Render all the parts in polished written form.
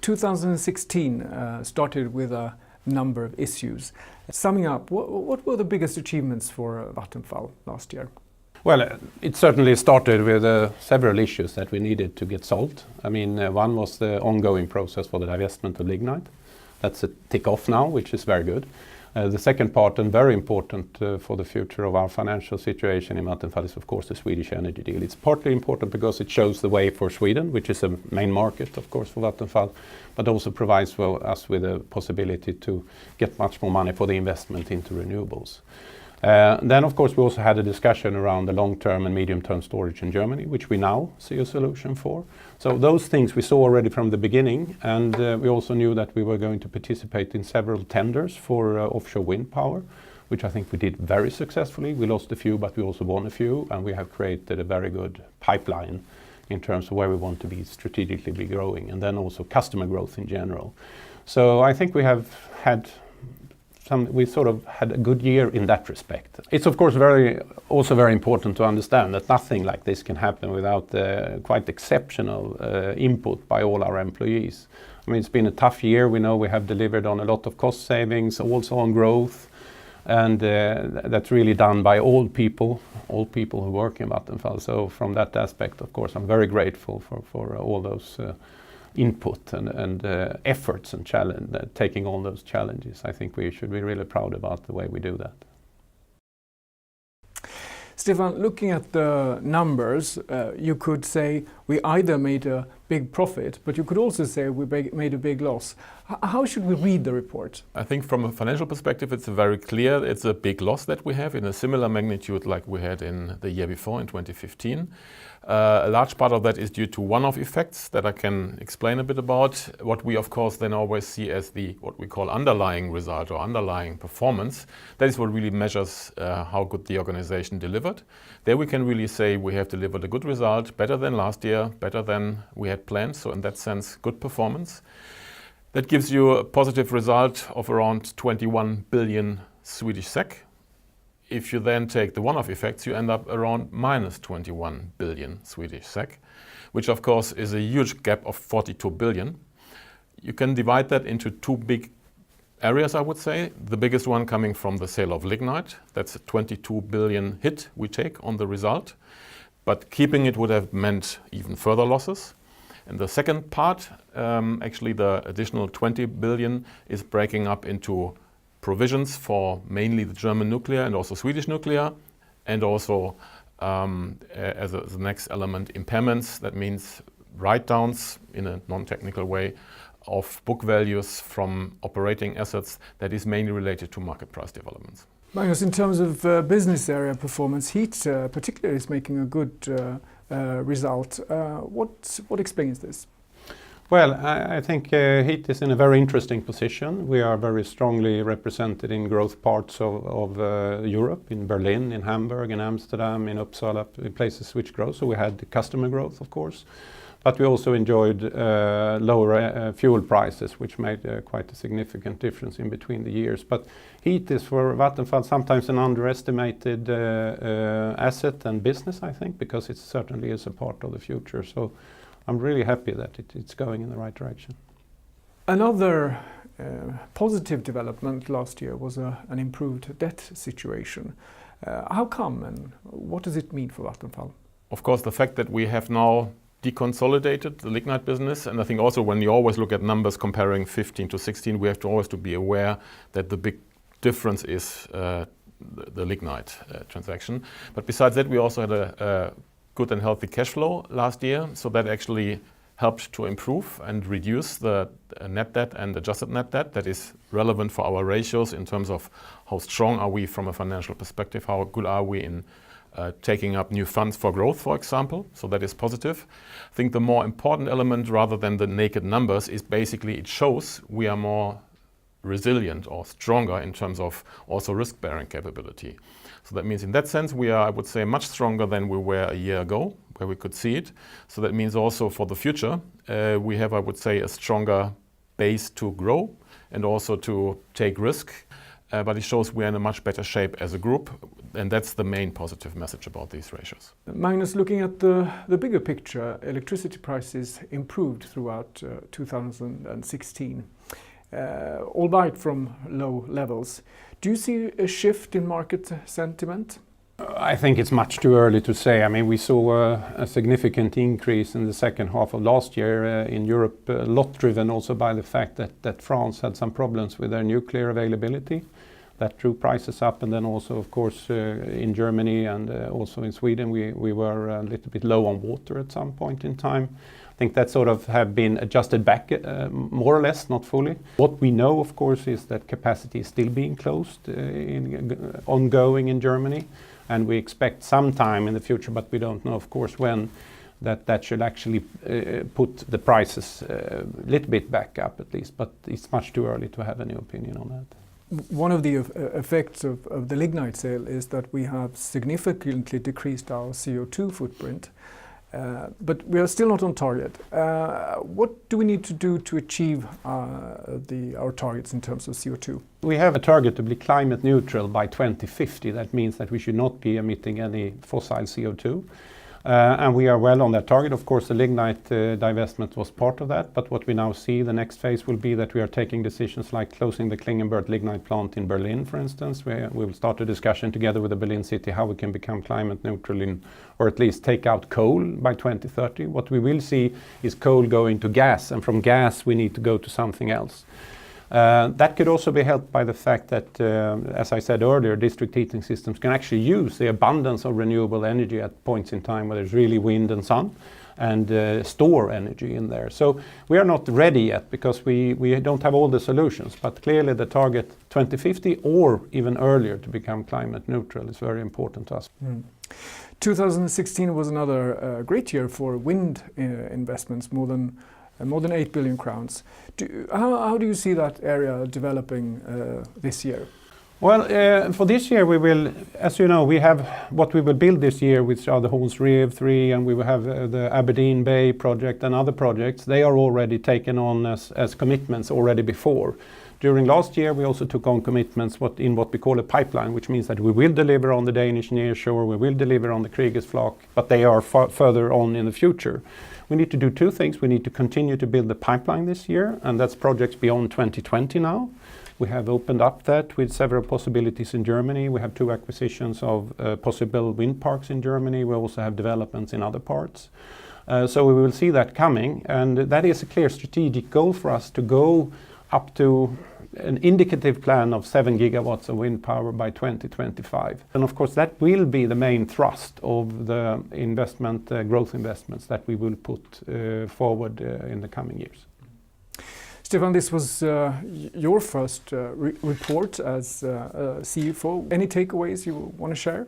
2016 started with a number of issues. Summing up, what were the biggest achievements for Vattenfall last year? Well, it certainly started with several issues that we needed to get solved. I mean, one was the ongoing process for the divestment of lignite. That's a tick off now, which is very good. The second part, and very important for the future of our financial situation in Vattenfall, is of course the Swedish energy deal. It's partly important because it shows the way for Sweden, which is a main market of course for Vattenfall, but also provides for us with a possibility to get much more money for the investment into renewables. Then of course we also had a discussion around the long-term and medium-term storage in Germany, which we now see a solution for. So those things we saw already from the beginning, and we also knew that we were going to participate in several tenders for offshore wind power, which I think we did very successfully. We lost a few, but we also won a few, and we have created a very good pipeline in terms of where we want to be strategically be growing, and then also customer growth in general. So I think we have had we sort of had a good year in that respect. It's of course also very important to understand that nothing like this can happen without quite exceptional input by all our employees. I mean, it's been a tough year. We know we have delivered on a lot of cost savings, also on growth, and that's really done by all people who work in Vattenfall. So from that aspect, of course, I'm very grateful for all those input and efforts and taking all those challenges. I think we should be really proud about the way we do that. Stefan, looking at the numbers, you could say we either made a big profit, but you could also say we made a big loss. How should we read the report? I think from a financial perspective, it's very clear it's a big loss that we have in a similar magnitude like we had in the year before, in 2015. A large part of that is due to one-off effects that I can explain a bit about. What we of course then always see as what we call underlying result or underlying performance. That is what really measures how good the organization delivered. There we can really say we have delivered a good result, better than last year, better than we had planned. So in that sense, good performance. That gives you a positive result of around 21 billion Swedish SEK. If you then take the one-off effects, you end up around minus 21 billion Swedish SEK, which of course is a huge gap of 42 billion. You can divide that into two big areas, I would say. The biggest one coming from the sale of lignite. That's a 22 billion hit we take on the result. But keeping it would have meant even further losses. And the second part, actually the additional 20 billion is breaking up into provisions for mainly the German nuclear and also Swedish nuclear, and also as the next element, impairments. That means write-downs in a non-technical way of book values from operating assets that is mainly related to market price developments. Magnus, in terms of business area performance, heat particularly is making a good result. What explains this? Well, I think heat is in a very interesting position. We are very strongly represented in growth parts of Europe, in Berlin, in Hamburg, in Amsterdam, in Uppsala, places which grow. So we had customer growth, of course. But we also enjoyed lower fuel prices, which made quite a significant difference in between the years. But heat is for Vattenfall sometimes an underestimated asset and business, I think, because it certainly is a part of the future. So I'm really happy that it's going in the right direction. Another positive development last year was an improved debt situation. How come, and what does it mean for Vattenfall? Of course, the fact that we have now deconsolidated the lignite business, and I think also when you always look at numbers comparing 15 to 16, we have to always be aware that the big difference is the lignite transaction. But besides that, we also had a good and healthy cash flow last year, so that actually helped to improve and reduce the net debt and adjusted net debt. That is relevant for our ratios in terms of how strong are we from a financial perspective, how good are we in taking up new funds for growth, for example. So that is positive. I think the more important element, rather than the naked numbers, is basically it shows we are more resilient or stronger in terms of also risk-bearing capability. So that means in that sense we are, I would say, much stronger than we were a year ago, where we could see it. So that means also for the future we have, I would say, a stronger base to grow and also to take risk. but it shows we are in a much better shape as a group, and that's the main positive message about these ratios. Magnus, looking at the bigger picture, electricity prices improved throughout 2016, albeit from low levels. Do you see a shift in market sentiment? I think it's much too early to say. I mean, we saw a significant increase in the second half of last year in Europe, a lot driven also by the fact that France had some problems with their nuclear availability. That drew prices up, and then also, of course, in Germany and also in Sweden, we were a little bit low on water at some point in time. I think that sort of have been adjusted back more or less, not fully. What we know, of course, is that capacity is still being closed, ongoing in Germany. And we expect some time in the future, but we don't know, of course, when that should actually put the prices a little bit back up at least. But it's much too early to have any opinion on that. One of the effects of the lignite sale is that we have significantly decreased our CO2 footprint, but we are still not on target. What do we need to do to achieve our targets in terms of CO2? We have a target to be climate neutral by 2050. That means that we should not be emitting any fossil CO2. And we are well on that target. Of course, the lignite divestment was part of that, but what we now see, the next phase will be that we are taking decisions like closing the Klingenberg lignite plant in Berlin, for instance. We will start a discussion together with the Berlin city how we can become climate neutral or at least take out coal by 2030. What we will see is coal going to gas, and from gas we need to go to something else. That could also be helped by the fact that, as I said earlier, district heating systems can actually use the abundance of renewable energy at points in time where there's really wind and sun and store energy in there. So we are not ready yet because we don't have all the solutions, but clearly the target 2050 or even earlier to become climate neutral is very important to us. 2016 was another great year for wind investments, more than 8 billion crowns. How do you see that area developing this year? Well, for this year we will, as you know, we have what we will build this year, which are the Horns Rev 3, and we will have the Aberdeen Bay project and other projects. They are already taken on as commitments already before. During last year we also took on commitments in what we call a pipeline, which means that we will deliver on the Danish nearshore, we will deliver on the Kriegers Flak, but they are further on in the future. We need to do two things. We need to continue to build the pipeline this year, and that's projects beyond 2020 now. We have opened up that with several possibilities in Germany. We have 2 acquisitions of possible wind parks in Germany. We also have developments in other parts. So we will see that coming, and that is a clear strategic goal for us to go up to an indicative plan of 7 gigawatts of wind power by 2025. And of course that will be the main thrust of the investment, growth investments that we will put forward in the coming years. Stefan, this was your first report as CFO. Any takeaways you want to share?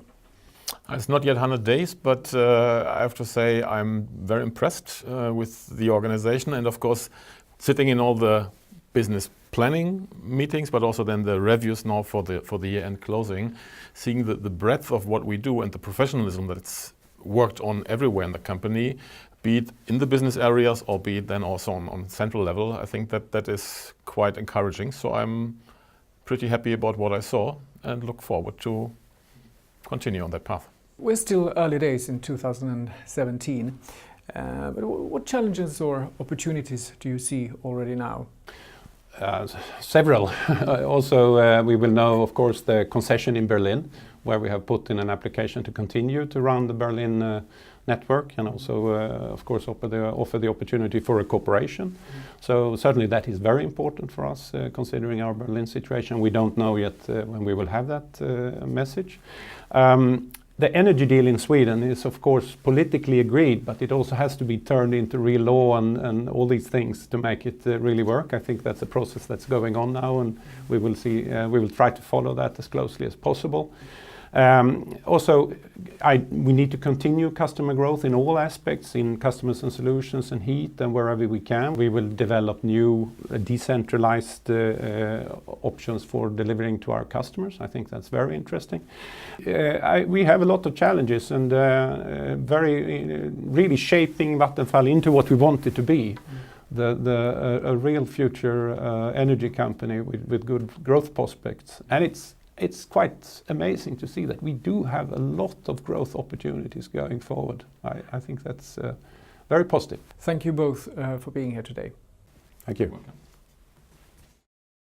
It's not yet 100 days, but I have to say I'm very impressed with the organization, and of course sitting in all the business planning meetings, but also then the reviews now for the year-end closing, seeing the breadth of what we do and the professionalism that's worked on everywhere in the company, be it in the business areas or be it then also on central level. I think that is quite encouraging. So I'm pretty happy about what I saw and look forward to continue on that path. We're still early days in 2017, but what challenges or opportunities do you see already now? Several. Also, we will know, of course, the concession in Berlin, where we have put in an application to continue to run the Berlin network, and also, of course, offer the opportunity for a cooperation. So certainly that is very important for us, considering our Berlin situation. We don't know yet when we will have that message. The energy deal in Sweden is, of course, politically agreed, but it also has to be turned into real law and all these things to make it really work. I think that's a process that's going on now, and we will see. We will try to follow that as closely as possible. Also, we need to continue customer growth in all aspects, in customers and solutions and heat and wherever we can. We will develop new decentralized options for delivering to our customers. I think that's very interesting. We have a lot of challenges and really shaping Vattenfall into what we want it to be. a real future energy company with good growth prospects. And it's quite amazing to see that we do have a lot of growth opportunities going forward. I think that's very positive. Thank you both for being here today. Thank you. Welcome.